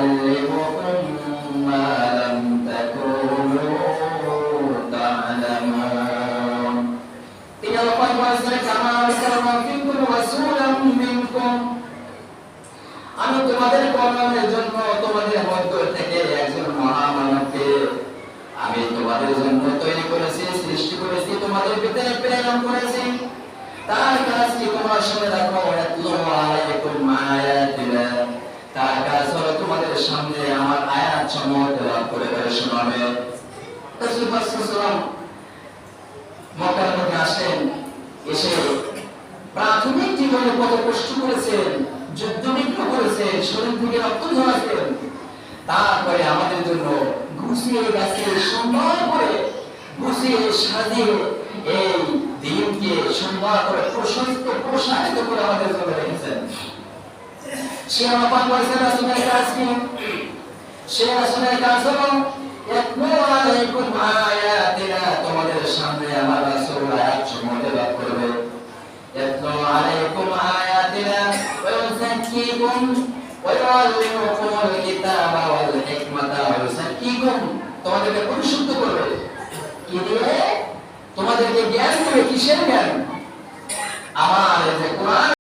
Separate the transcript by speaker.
Speaker 1: ويعلمكم ما لم تكونوا تعلمون তিনি আল্লাহ পাক বলেছেন কামা আরসালনা ফিকুম রাসূলাম মিনকুম আমি তোমাদের কল্যাণের জন্য তোমাদের মধ্য থেকে একজন মহামানবকে আমি তোমাদের জন্য তৈরি করেছি সৃষ্টি করেছি তোমাদের ভিতরে প্রেরণ করেছি তার কাজ কি তোমরা শুনে রাখো ইয়াতলু আলাইকুম আয়াতিনা তার কাজ হলো তোমাদের সামনে আমার আয়াত সমূহ তেলাওয়াত করে করে শোনাবে রাসূল সাল্লাল্লাহু মক্কার মধ্যে আসেন এসে প্রাথমিক জীবনে কত কষ্ট করেছেন যুদ্ধ বিগ্রহ করেছেন শরীর থেকে রক্ত ঝরাছেন তারপরে আমাদের জন্য গুছিয়ে গেছে সুন্দর করে গুছিয়ে সাজিয়ে এই দিনকে সুন্দর করে প্রসারিত করে আমাদের জন্য রেখেছেন সে আমার পাক বলেছেন রাসূলের কাজ কি সে রাসূলের কাজ হলো ইয়াতলু আলাইকুম আয়াতিনা তোমাদের সামনে আমার রাসূল আয়াত সমূহ তেলাওয়াত করবে ইয়াতলু আলাইকুম আয়াতিনা ওয়া ইউযাক্কিকুম ওয়া ইউআল্লিমুকুমুল কিতাবা ওয়াল হিকমাতা ওয়া ইউযাক্কিকুম তোমাদেরকে পরিশুদ্ধ করবে কি দিয়ে তোমাদেরকে জ্ঞান দেবে কিসের জ্ঞান আমার যে কোরআন